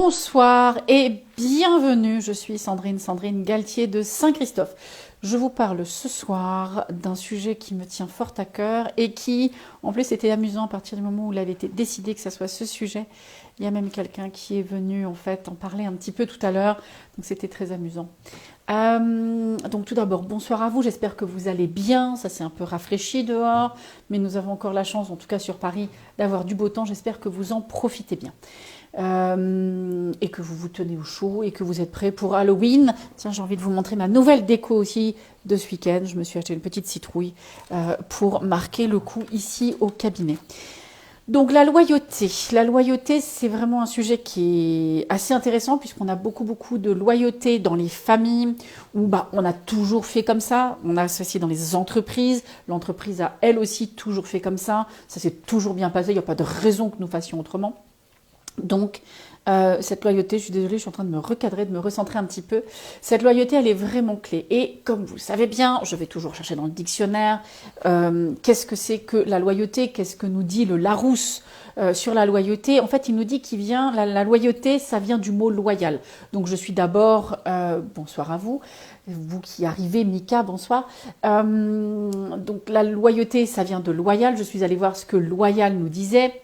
Bonsoir et bienvenue, je suis Sandrine Galtier de Saint-Christophe. Je vous parle ce soir d'un sujet qui me tient fort à cœur et qui, en plus, était amusant à partir du moment où il avait été décidé que ça soit ce sujet. Il y a même quelqu'un qui est venu en fait en parler un petit peu tout à l'heure, donc c'était très amusant. Donc tout d'abord, bonsoir à vous, j'espère que vous allez bien, ça c'est un peu rafraîchi dehors, mais nous avons encore la chance, en tout cas sur Paris, d'avoir du beau temps, j'espère que vous en profitez bien. Et que vous vous tenez au chaud et que vous êtes prêts pour Halloween. Tiens, j'ai envie de vous montrer ma nouvelle déco aussi de ce week-end. Je me suis acheté une petite citrouille pour marquer le coup ici au cabinet. Donc la loyauté. La loyauté, c'est vraiment un sujet qui est assez intéressant puisqu'on a beaucoup de loyauté dans les familles où on a toujours fait comme ça. On a ça aussi dans les entreprises. L'entreprise a elle aussi toujours fait comme ça. Ça s'est toujours bien passé. Il n'y a pas de raison que nous fassions autrement. Donc, cette loyauté, je suis désolée, je suis en train de me recadrer, de me recentrer un petit peu. Cette loyauté, elle est vraiment clé. Et comme vous le savez bien, je vais toujours chercher dans le dictionnaire, qu'est-ce que c'est que la loyauté? Qu'est-ce que nous dit le Larousse sur la loyauté? En fait, il nous dit qu'il vient, la loyauté, ça vient du mot loyal. Donc, je suis d'abord, bonsoir à vous. Vous qui arrivez, Mika, bonsoir. Donc, la loyauté, ça vient de loyal. Je suis allée voir ce que loyal nous disait.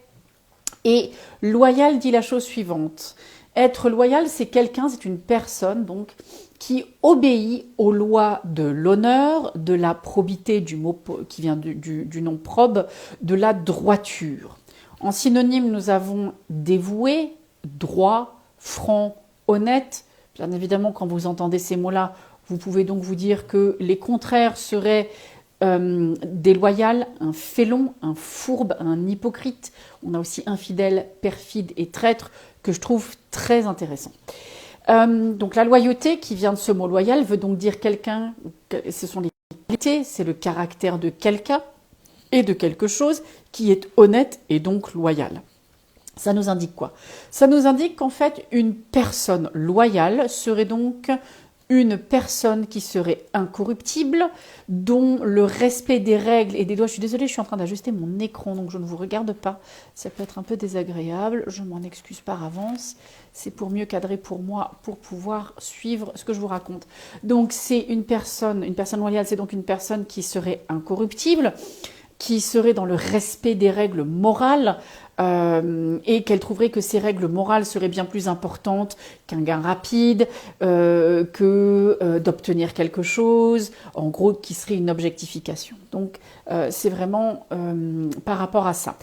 Et loyal dit la chose suivante. Être loyal, c'est quelqu'un, c'est une personne donc qui obéit aux lois de l'honneur, de la probité du mot qui vient du nom probe, de la droiture. En synonyme, nous avons dévoué, droit, franc, honnête. Bien évidemment, quand vous entendez ces mots-là, vous pouvez donc vous dire que les contraires seraient déloyal, un félon, un fourbe, un hypocrite. On a aussi infidèle, perfide et traître que je trouve très intéressant. Donc la loyauté qui vient de ce mot loyal veut donc dire quelqu'un, ce sont les qualités, c'est le caractère de quelqu'un et de quelque chose qui est honnête et donc loyal. Ça nous indique quoi? Ça nous indique qu'en fait une personne loyale serait donc une personne qui serait incorruptible, dont le respect des règles et des lois... Je suis désolée, je suis en train d'ajuster mon écran, donc je ne vous regarde pas. Ça peut être un peu désagréable, je m'en excuse par avance. C'est pour mieux cadrer pour moi, pour pouvoir suivre ce que je vous raconte. Donc c'est une personne loyale, c'est donc une personne qui serait incorruptible, qui serait dans le respect des règles morales, et qu'elle trouverait que ces règles morales seraient bien plus importantes qu'un gain rapide, d'obtenir quelque chose, en gros qui serait une objectification. Donc c'est vraiment par rapport à ça.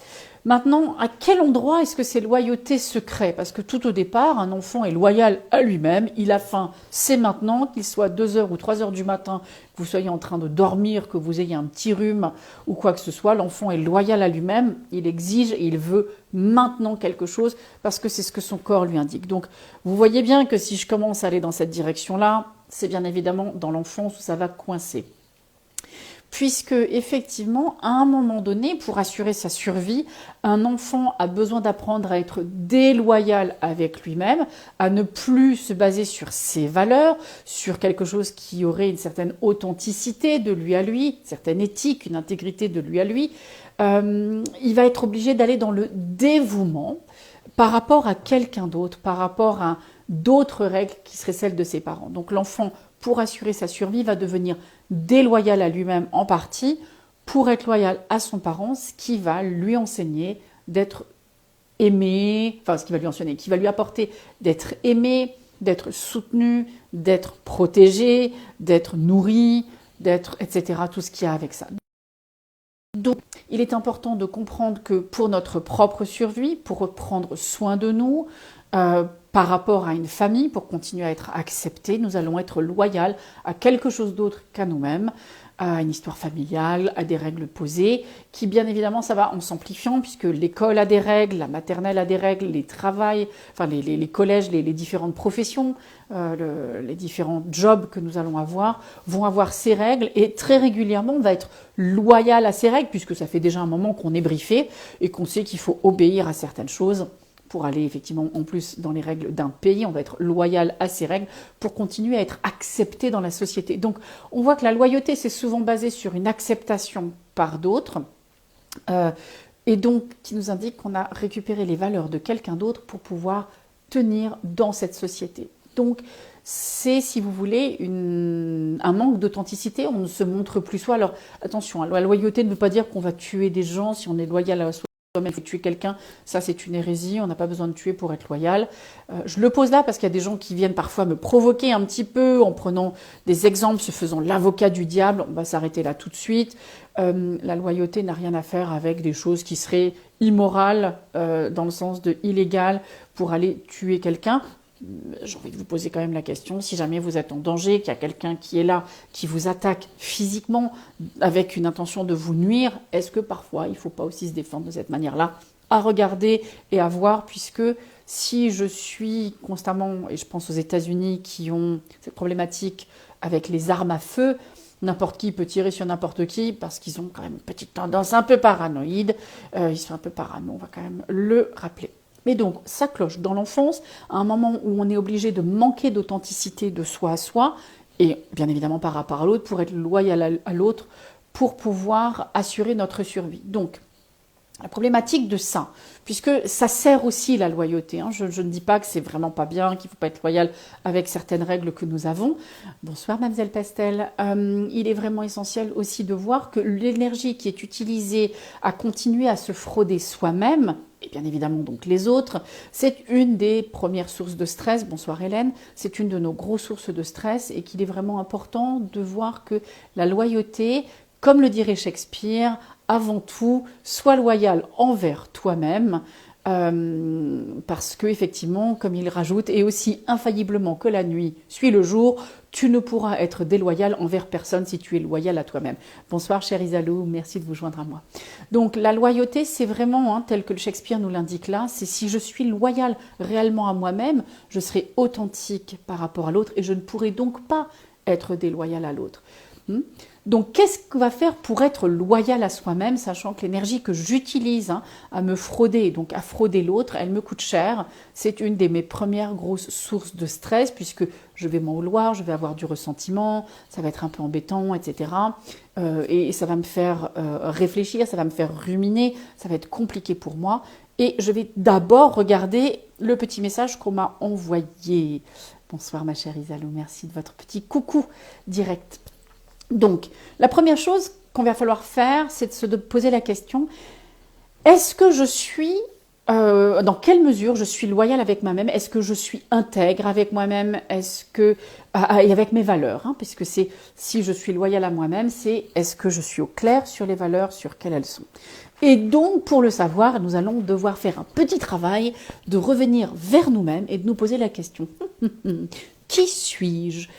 Maintenant, à quel endroit est-ce que ces loyautés se créent? Parce que tout au départ, un enfant est loyal à lui-même, il a faim, c'est maintenant, qu'il soit 2 heures ou 3 heures du matin, que vous soyez en train de dormir, que vous ayez un petit rhume ou quoi que ce soit, l'enfant est loyal à lui-même, il exige et il veut maintenant quelque chose parce que c'est ce que son corps lui indique. Donc vous voyez bien que si je commence à aller dans cette direction-là, c'est bien évidemment dans l'enfance où ça va coincer. Puisque effectivement, à un moment donné, pour assurer sa survie, un enfant a besoin d'apprendre à être déloyal avec lui-même, à ne plus se baser sur ses valeurs, sur quelque chose qui aurait une certaine authenticité de lui à lui, une certaine éthique, une intégrité de lui à lui. Il va être obligé d'aller dans le dévouement par rapport à quelqu'un d'autre, par rapport à d'autres règles qui seraient celles de ses parents. Donc l'enfant, pour assurer sa survie, va devenir déloyal à lui-même en partie pour être loyal à son parent, ce qui va lui enseigner d'être aimé, enfin ce qui va lui enseigner, qui va lui apporter d'être aimé, d'être soutenu, d'être protégé, d'être nourri, d'être, etc., tout ce qu'il y a avec ça. Donc, il est important de comprendre que pour notre propre survie, pour prendre soin de nous, par rapport à une famille, pour continuer à être acceptés, nous allons être loyaux à quelque chose d'autre qu'à nous-mêmes, à une histoire familiale, à des règles posées, qui bien évidemment ça va en s'amplifiant puisque l'école a des règles, la maternelle a des règles, les travails, enfin les collèges, les différentes professions, les différents jobs que nous allons avoir vont avoir ces règles et très régulièrement on va être loyal à ces règles puisque ça fait déjà un moment qu'on est briefé et qu'on sait qu'il faut obéir à certaines choses. Pour aller effectivement en plus dans les règles d'un pays, on va être loyal à ces règles pour continuer à être accepté dans la société. Donc on voit que la loyauté c'est souvent basé sur une acceptation par d'autres et donc qui nous indique qu'on a récupéré les valeurs de quelqu'un d'autre pour pouvoir tenir dans cette société. Donc, c'est, si vous voulez, un manque d'authenticité. On ne se montre plus soi. Alors, attention, la loyauté ne veut pas dire qu'on va tuer des gens si on est loyal à soi-même. Il faut tuer quelqu'un, ça c'est une hérésie. On n'a pas besoin de tuer pour être loyal. Je le pose là parce qu'il y a des gens qui viennent parfois me provoquer un petit peu en prenant des exemples, se faisant l'avocat du diable. On va s'arrêter là tout de suite. La loyauté n'a rien à faire avec des choses qui seraient immorales, dans le sens de illégal, pour aller tuer quelqu'un. J'ai envie de vous poser quand même la question, si jamais vous êtes en danger, qu'il y a quelqu'un qui est là, qui vous attaque physiquement avec une intention de vous nuire, est-ce que parfois il ne faut pas aussi se défendre de cette manière-là? À regarder et à voir, puisque si je suis constamment, et je pense aux États-Unis qui ont cette problématique avec les armes à feu, n'importe qui peut tirer sur n'importe qui parce qu'ils ont quand même une petite tendance un peu paranoïde, ils sont un peu parano, on va quand même le rappeler. Mais donc, ça cloche dans l'enfance, à un moment où on est obligé de manquer d'authenticité de soi à soi, et bien évidemment par rapport à l'autre, pour être loyal à l'autre, pour pouvoir assurer notre survie. Donc, la problématique de ça, puisque ça sert aussi la loyauté. Je ne dis pas que c'est vraiment pas bien, qu'il ne faut pas être loyal avec certaines règles que nous avons. Bonsoir, Mademoiselle Pastel. Il est vraiment essentiel aussi de voir que l'énergie qui est utilisée à continuer à se frauder soi-même, et bien évidemment donc les autres, c'est une des premières sources de stress. Bonsoir Hélène, c'est une de nos grosses sources de stress et qu'il est vraiment important de voir que la loyauté, comme le dirait Shakespeare, avant tout, sois loyal envers toi-même, parce que effectivement, comme il rajoute, et aussi infailliblement que la nuit suit le jour, tu ne pourras être déloyal envers personne si tu es loyal à toi-même. Bonsoir chère Isalou, merci de vous joindre à moi. Donc la loyauté, c'est vraiment, tel que le Shakespeare nous l'indique là, c'est si je suis loyal réellement à moi-même, je serai authentique par rapport à l'autre et je ne pourrai donc pas être déloyal à l'autre. Donc, qu'est-ce qu'on va faire pour être loyal à soi-même, sachant que l'énergie que j'utilise à me frauder, donc à frauder l'autre, elle me coûte cher. C'est une de mes premières grosses sources de stress, puisque je vais m'en vouloir, je vais avoir du ressentiment, ça va être un peu embêtant, etc. Et ça va me faire réfléchir, ça va me faire ruminer, ça va être compliqué pour moi. Et je vais d'abord regarder le petit message qu'on m'a envoyé. Bonsoir ma chère Isalou, merci de votre petit coucou direct. Donc, la première chose qu'on va falloir faire, c'est de se poser la question, est-ce que je suis, dans quelle mesure je suis loyale avec moi-même? Est-ce que je suis intègre avec moi-même? Est-ce que, et avec mes valeurs, puisque c'est, si je suis loyale à moi-même, c'est est-ce que je suis au clair sur les valeurs, sur quelles elles sont? Et donc, pour le savoir, nous allons devoir faire un petit travail de revenir vers nous-mêmes et de nous poser la question, qui suis-je?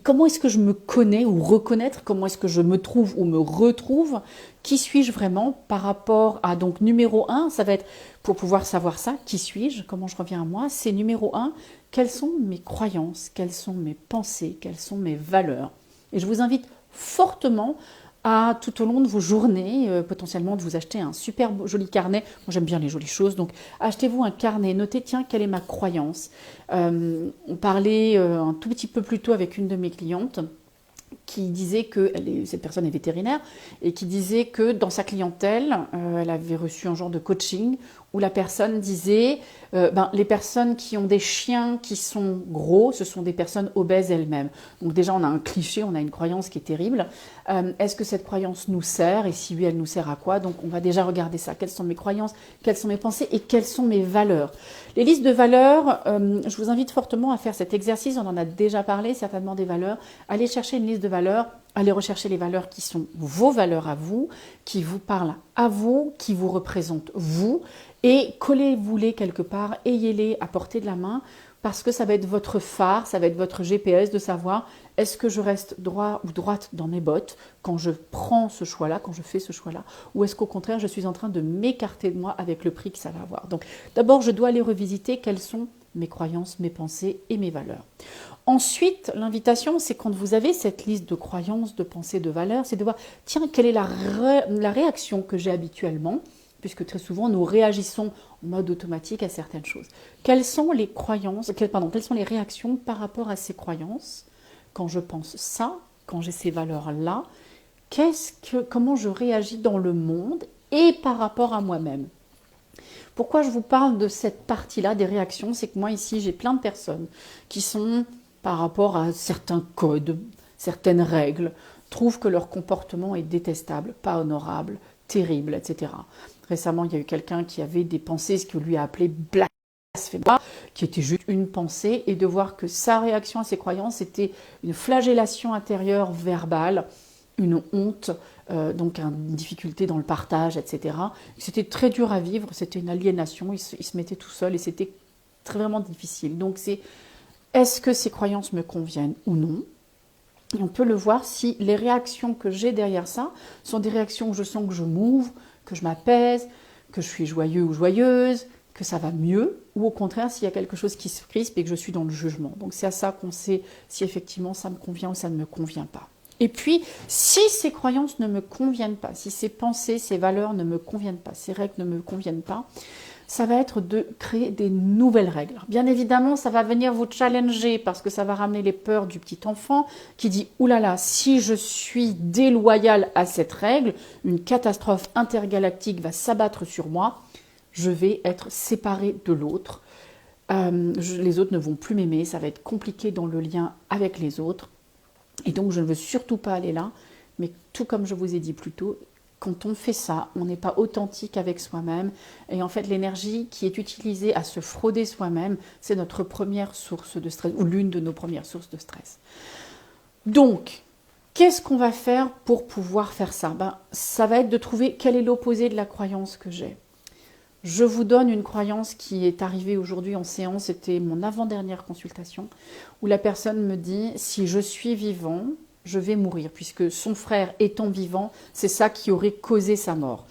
Comment est-ce que je me connais ou reconnaître, comment est-ce que je me trouve ou me retrouve, qui suis-je vraiment par rapport à, donc numéro 1, ça va être, pour pouvoir savoir ça, qui suis-je, comment je reviens à moi, c'est numéro 1, quelles sont mes croyances, quelles sont mes pensées, quelles sont mes valeurs. Et je vous invite fortement à, tout au long de vos journées, potentiellement de vous acheter un super joli carnet. Moi, j'aime bien les jolies choses, donc achetez-vous un carnet, notez, tiens, quelle est ma croyance. On parlait un tout petit peu plus tôt avec une de mes clientes qui disait que, cette personne est vétérinaire, et qui disait que dans sa clientèle, elle avait reçu un genre de coaching où la personne disait, les personnes qui ont des chiens qui sont gros, ce sont des personnes obèses elles-mêmes. Donc déjà, on a un cliché, on a une croyance qui est terrible. Est-ce que cette croyance nous sert? Et si oui, elle nous sert à quoi? Donc on va déjà regarder ça. Quelles sont mes croyances? Quelles sont mes pensées? Et quelles sont mes valeurs? Les listes de valeurs, je vous invite fortement à faire cet exercice. On en a déjà parlé, certainement des valeurs. Allez chercher une liste de valeurs. Allez rechercher les valeurs qui sont vos valeurs à vous, qui vous parlent à vous, qui vous représentent vous, et collez-vous-les quelque part, ayez-les à portée de la main, parce que ça va être votre phare, ça va être votre GPS de savoir est-ce que je reste droit ou droite dans mes bottes quand je prends ce choix-là, quand je fais ce choix-là, ou est-ce qu'au contraire je suis en train de m'écarter de moi avec le prix que ça va avoir. Donc d'abord je dois aller revisiter quelles sont mes croyances, mes pensées et mes valeurs. Ensuite, l'invitation, c'est quand vous avez cette liste de croyances, de pensées, de valeurs, c'est de voir, tiens, quelle est la réaction que j'ai habituellement, puisque très souvent, nous réagissons en mode automatique à certaines choses. Quelles sont les croyances, quelles sont les réactions par rapport à ces croyances quand je pense ça, quand j'ai ces valeurs-là, comment je réagis dans le monde et par rapport à moi-même. Pourquoi je vous parle de cette partie-là des réactions? C'est que moi ici j'ai plein de personnes qui sont par rapport à certains codes, certaines règles, trouvent que leur comportement est détestable, pas honorable, terrible, etc. Récemment, il y a eu quelqu'un qui avait des pensées, ce qu'on lui a appelé blasphéma, qui était juste une pensée, et de voir que sa réaction à ses croyances était une flagellation intérieure verbale, une honte, donc une difficulté dans le partage, etc. C'était très dur à vivre, c'était une aliénation, il se mettait tout seul et c'était vraiment difficile. Donc c'est, est-ce que ces croyances me conviennent ou non? Et on peut le voir si les réactions que j'ai derrière ça sont des réactions où je sens que je m'ouvre, que je m'apaise, que je suis joyeux ou joyeuse, que ça va mieux, ou au contraire s'il y a quelque chose qui se crispe et que je suis dans le jugement. Donc c'est à ça qu'on sait si effectivement ça me convient ou ça ne me convient pas. Et puis, si ces croyances ne me conviennent pas, si ces pensées, ces valeurs ne me conviennent pas, ces règles ne me conviennent pas, ça va être de créer des nouvelles règles. Alors, bien évidemment, ça va venir vous challenger parce que ça va ramener les peurs du petit enfant qui dit « Ouh là là, si je suis déloyal à cette règle, une catastrophe intergalactique va s'abattre sur moi, je vais être séparé de l'autre. Les autres ne vont plus m'aimer, ça va être compliqué dans le lien avec les autres. Et donc, je ne veux surtout pas aller là, mais tout comme je vous ai dit plus tôt, quand on fait ça, on n'est pas authentique avec soi-même. Et en fait, l'énergie qui est utilisée à se frauder soi-même, c'est notre première source de stress, ou l'une de nos premières sources de stress. Donc, qu'est-ce qu'on va faire pour pouvoir faire ça? Ça va être de trouver quel est l'opposé de la croyance que j'ai. Je vous donne une croyance qui est arrivée aujourd'hui en séance, c'était mon avant-dernière consultation, où la personne me dit « si je suis vivant, je vais mourir », puisque son frère étant vivant, c'est ça qui aurait causé sa mort.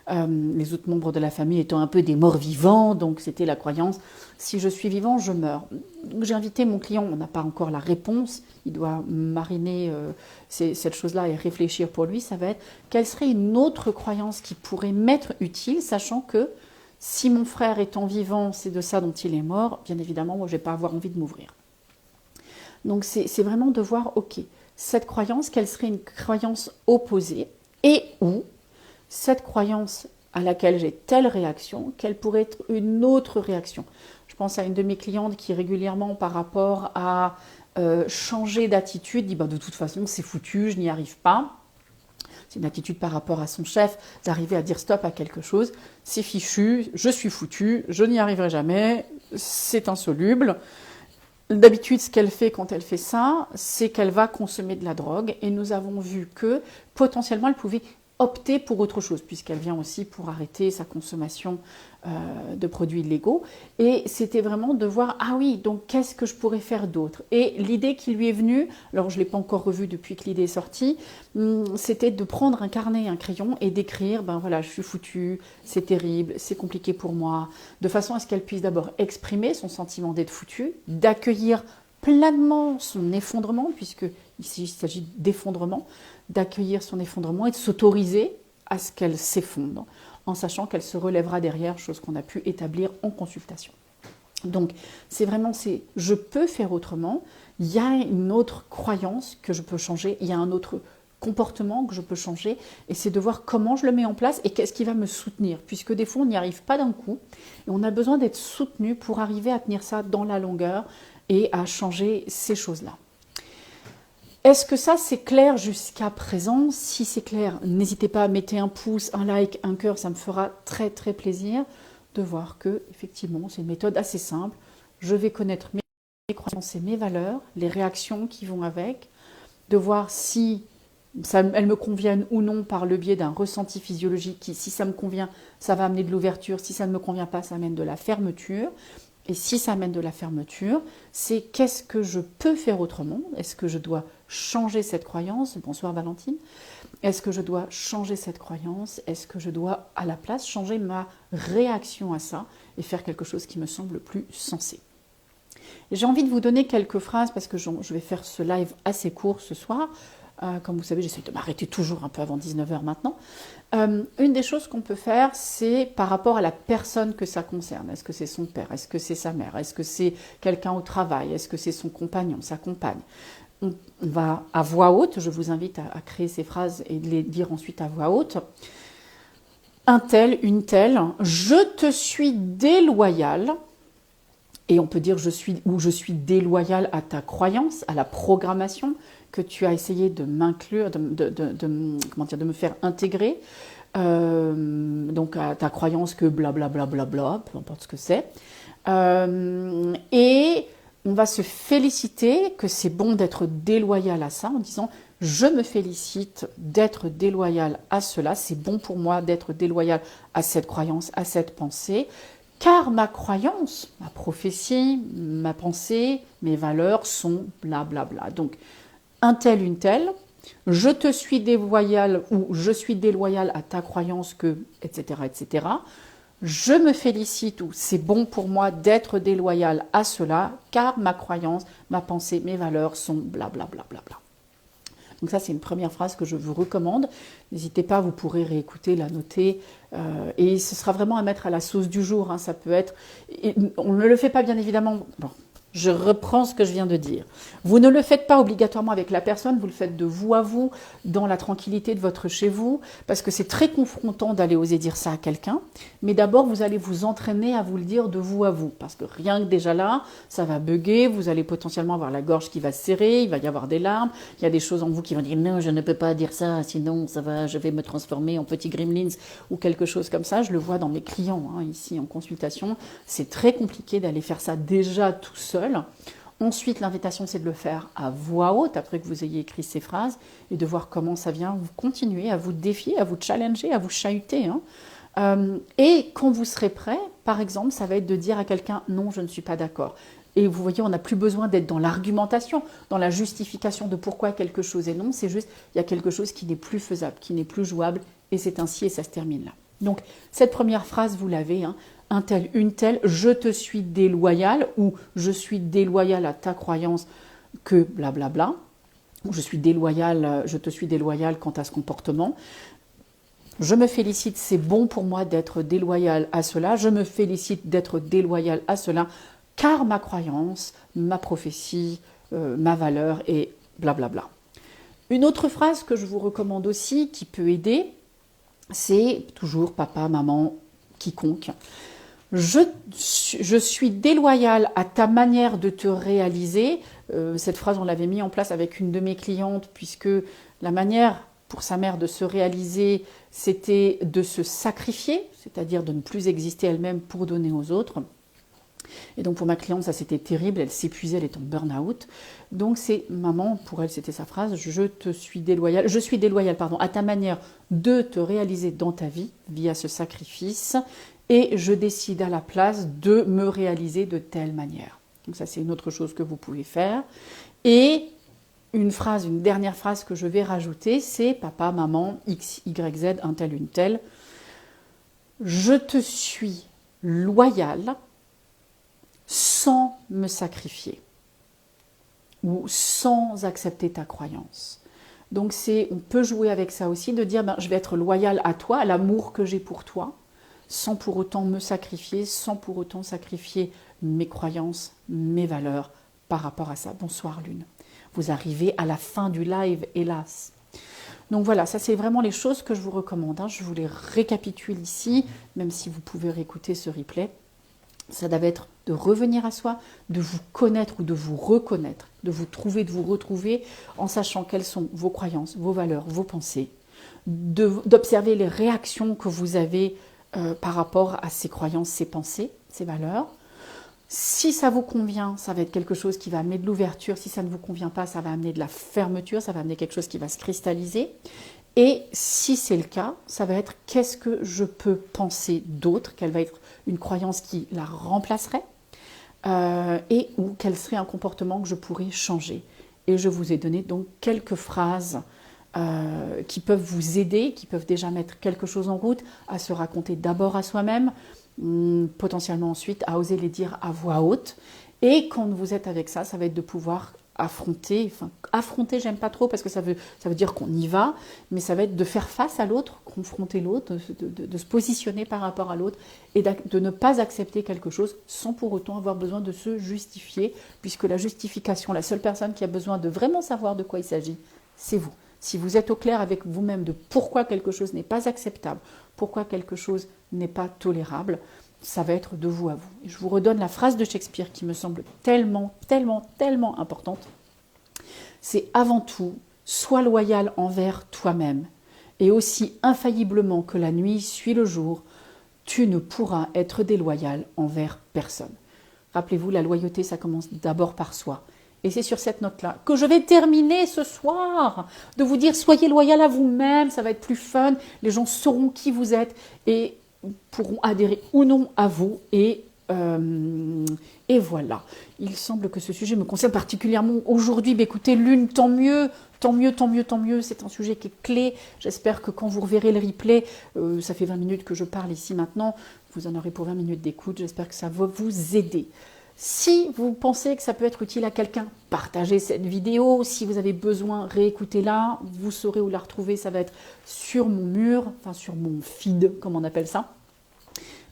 Les autres membres de la famille étant un peu des morts vivants, donc c'était la croyance « si je suis vivant, je meurs ». J'ai invité mon client, on n'a pas encore la réponse, il doit mariner cette chose-là et réfléchir pour lui, ça va être quelle serait une autre croyance qui pourrait m'être utile, sachant que si mon frère étant vivant, c'est de ça dont il est mort, bien évidemment, moi, je ne vais pas avoir envie de m'ouvrir. Donc, c'est vraiment de voir, ok, cette croyance, quelle serait une croyance opposée, et ou cette croyance à laquelle j'ai telle réaction, quelle pourrait être une autre réaction. Je pense à une de mes clientes qui régulièrement, par rapport à changer d'attitude, dit de toute façon, c'est foutu, je n'y arrive pas. C'est une attitude par rapport à son chef, d'arriver à dire stop à quelque chose. C'est fichu, je suis foutu, je n'y arriverai jamais, c'est insoluble. D'habitude, ce qu'elle fait quand elle fait ça, c'est qu'elle va consommer de la drogue. Et nous avons vu que potentiellement, elle pouvait opter pour autre chose, puisqu'elle vient aussi pour arrêter sa consommation de produits illégaux. Et c'était vraiment de voir, ah oui, donc qu'est-ce que je pourrais faire d'autre? Et l'idée qui lui est venue, alors je ne l'ai pas encore revue depuis que l'idée est sortie, c'était de prendre un carnet, un crayon et d'écrire, voilà, je suis foutue, c'est terrible, c'est compliqué pour moi, de façon à ce qu'elle puisse d'abord exprimer son sentiment d'être foutue, d'accueillir pleinement son effondrement, puisque ici il s'agit d'effondrement, d'accueillir son effondrement et de s'autoriser à ce qu'elle s'effondre, en sachant qu'elle se relèvera derrière, chose qu'on a pu établir en consultation. Donc, c'est vraiment, je peux faire autrement, il y a une autre croyance que je peux changer, il y a un autre comportement que je peux changer, et c'est de voir comment je le mets en place et qu'est-ce qui va me soutenir, puisque des fois on n'y arrive pas d'un coup, et on a besoin d'être soutenu pour arriver à tenir ça dans la longueur et à changer ces choses-là. Est-ce que ça c'est clair jusqu'à présent? Si c'est clair, n'hésitez pas à mettre un pouce, un like, un cœur, ça me fera très très plaisir de voir que effectivement c'est une méthode assez simple. Je vais connaître mes croyances et mes valeurs, les réactions qui vont avec, de voir si elles me conviennent ou non par le biais d'un ressenti physiologique qui, si ça me convient, ça va amener de l'ouverture, si ça ne me convient pas, ça amène de la fermeture. Et si ça amène de la fermeture, c'est qu'est-ce que je peux faire autrement? Est-ce que je dois changer cette croyance? Bonsoir Valentine. Est-ce que je dois changer cette croyance? Est-ce que je dois, à la place, changer ma réaction à ça et faire quelque chose qui me semble plus sensé? J'ai envie de vous donner quelques phrases parce que je vais faire ce live assez court ce soir. Comme vous savez, j'essaie de m'arrêter toujours un peu avant 19h maintenant. Une des choses qu'on peut faire, c'est par rapport à la personne que ça concerne. Est-ce que c'est son père? Est-ce que c'est sa mère? Est-ce que c'est quelqu'un au travail? Est-ce que c'est son compagnon, sa compagne? On va à voix haute, je vous invite à créer ces phrases et de les dire ensuite à voix haute. un tel, une telle, je te suis déloyal, et on peut dire je suis déloyal à ta croyance, à la programmation que tu as essayé de m'inclure, de me faire intégrer, donc à ta croyance que blablabla, peu importe ce que c'est. Et on va se féliciter que c'est bon d'être déloyal à ça en disant je me félicite d'être déloyal à cela, c'est bon pour moi d'être déloyal à cette croyance, à cette pensée, car ma croyance, ma prophétie, ma pensée, mes valeurs sont blablabla. Donc un tel, une telle, je te suis déloyal ou je suis déloyal à ta croyance que, etc., etc. Je me félicite ou c'est bon pour moi d'être déloyal à cela, car ma croyance, ma pensée, mes valeurs sont blablabla. Donc ça, c'est une première phrase que je vous recommande. N'hésitez pas, vous pourrez réécouter, la noter. Et ce sera vraiment à mettre à la sauce du jour. Hein, ça peut être... on ne le fait pas, bien évidemment... Bon, je reprends ce que je viens de dire. Vous ne le faites pas obligatoirement avec la personne, vous le faites de vous à vous, dans la tranquillité de votre chez vous, parce que c'est très confrontant d'aller oser dire ça à quelqu'un. Mais d'abord, vous allez vous entraîner à vous le dire de vous à vous, parce que rien que déjà là, ça va bugger, vous allez potentiellement avoir la gorge qui va se serrer, il va y avoir des larmes, il y a des choses en vous qui vont dire non, je ne peux pas dire ça, sinon ça va, je vais me transformer en petit gremlins ou quelque chose comme ça. Je le vois dans mes clients hein, ici en consultation. C'est très compliqué d'aller faire ça déjà tout seul. Ensuite, l'invitation, c'est de le faire à voix haute, après que vous ayez écrit ces phrases, et de voir comment ça vient vous continuer à vous défier, à vous challenger, à vous chahuter. Hein. Et quand vous serez prêt, par exemple, ça va être de dire à quelqu'un « non, je ne suis pas d'accord ». Et vous voyez, on n'a plus besoin d'être dans l'argumentation, dans la justification de pourquoi quelque chose est non, c'est juste, il y a quelque chose qui n'est plus faisable, qui n'est plus jouable, et c'est ainsi, et ça se termine là. Donc, cette première phrase, vous l'avez, hein, un tel, une telle, je te suis déloyal, ou je suis déloyal à ta croyance que blablabla, ou je te suis déloyal quant à ce comportement. Je me félicite, c'est bon pour moi d'être déloyal à cela, je me félicite d'être déloyal à cela, car ma croyance, ma prophétie, ma valeur est blablabla. Une autre phrase que je vous recommande aussi, qui peut aider, c'est toujours papa, maman, quiconque. Je suis déloyale à ta manière de te réaliser. Cette phrase, on l'avait mis en place avec une de mes clientes, puisque la manière pour sa mère de se réaliser, c'était de se sacrifier, c'est-à-dire de ne plus exister elle-même pour donner aux autres. Et donc pour ma cliente, ça c'était terrible, elle s'épuisait, elle est en burn-out. Donc c'est maman, pour elle c'était sa phrase, je suis déloyale à ta manière de te réaliser dans ta vie via ce sacrifice, et je décide à la place de me réaliser de telle manière. Donc ça c'est une autre chose que vous pouvez faire. Et une dernière phrase que je vais rajouter, c'est papa, maman, X, Y, Z, un tel, une telle. Je te suis loyal sans me sacrifier ou sans accepter ta croyance. Donc on peut jouer avec ça aussi, de dire je vais être loyal à toi, à l'amour que j'ai pour toi, sans pour autant me sacrifier, sans pour autant sacrifier mes croyances, mes valeurs par rapport à ça. Bonsoir Lune. Vous arrivez à la fin du live, hélas. Donc voilà, ça c'est vraiment les choses que je vous recommande. Hein. Je vous les récapitule ici, même si vous pouvez réécouter ce replay. Ça doit être de revenir à soi, de vous connaître ou de vous reconnaître, de vous trouver, de vous retrouver en sachant quelles sont vos croyances, vos valeurs, vos pensées, d'observer les réactions que vous avez par rapport à ces croyances, ces pensées, ces valeurs. Si ça vous convient, ça va être quelque chose qui va amener de l'ouverture. Si ça ne vous convient pas, ça va amener de la fermeture, ça va amener quelque chose qui va se cristalliser. Et si c'est le cas, ça va être qu'est-ce que je peux penser d'autre, quelle va être une croyance qui la remplacerait, et ou quel serait un comportement que je pourrais changer. Et je vous ai donné donc quelques phrases qui peuvent vous aider, qui peuvent déjà mettre quelque chose en route, à se raconter d'abord à soi-même, potentiellement ensuite à oser les dire à voix haute. Et quand vous êtes avec ça, ça va être de pouvoir affronter, j'aime pas trop parce que ça veut dire qu'on y va, mais ça va être de faire face à l'autre, confronter l'autre, de se positionner par rapport à l'autre et de ne pas accepter quelque chose sans pour autant avoir besoin de se justifier, puisque la justification, la seule personne qui a besoin de vraiment savoir de quoi il s'agit, c'est vous. Si vous êtes au clair avec vous-même de pourquoi quelque chose n'est pas acceptable, pourquoi quelque chose n'est pas tolérable. Ça va être de vous à vous. Et je vous redonne la phrase de Shakespeare qui me semble tellement, tellement, tellement importante. C'est avant tout, sois loyal envers toi-même. Et aussi infailliblement que la nuit suit le jour, tu ne pourras être déloyal envers personne. Rappelez-vous, la loyauté, ça commence d'abord par soi. Et c'est sur cette note-là que je vais terminer ce soir, de vous dire soyez loyal à vous-même, ça va être plus fun, les gens sauront qui vous êtes et pourront adhérer ou non à vous. Et voilà, il semble que ce sujet me concerne particulièrement aujourd'hui. Écoutez, l'une, tant mieux, tant mieux, tant mieux, tant mieux. C'est un sujet qui est clé. J'espère que quand vous reverrez le replay, ça fait 20 minutes que je parle ici maintenant, vous en aurez pour 20 minutes d'écoute. J'espère que ça va vous aider. Si vous pensez que ça peut être utile à quelqu'un, partagez cette vidéo. Si vous avez besoin, réécoutez-la. Vous saurez où la retrouver. Ça va être sur mon mur, enfin sur mon feed, comme on appelle ça.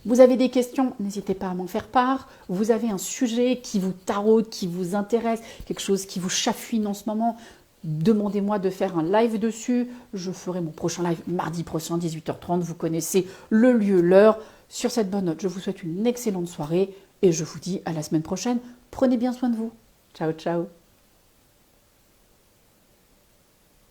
Vous avez des questions, n'hésitez pas à m'en faire part. Vous avez un sujet qui vous taraude, qui vous intéresse, quelque chose qui vous chafouine en ce moment, demandez-moi de faire un live dessus. Je ferai mon prochain live mardi prochain, 18h30. Vous connaissez le lieu, l'heure. Sur cette bonne note, je vous souhaite une excellente soirée et je vous dis à la semaine prochaine. Prenez bien soin de vous. Ciao, ciao.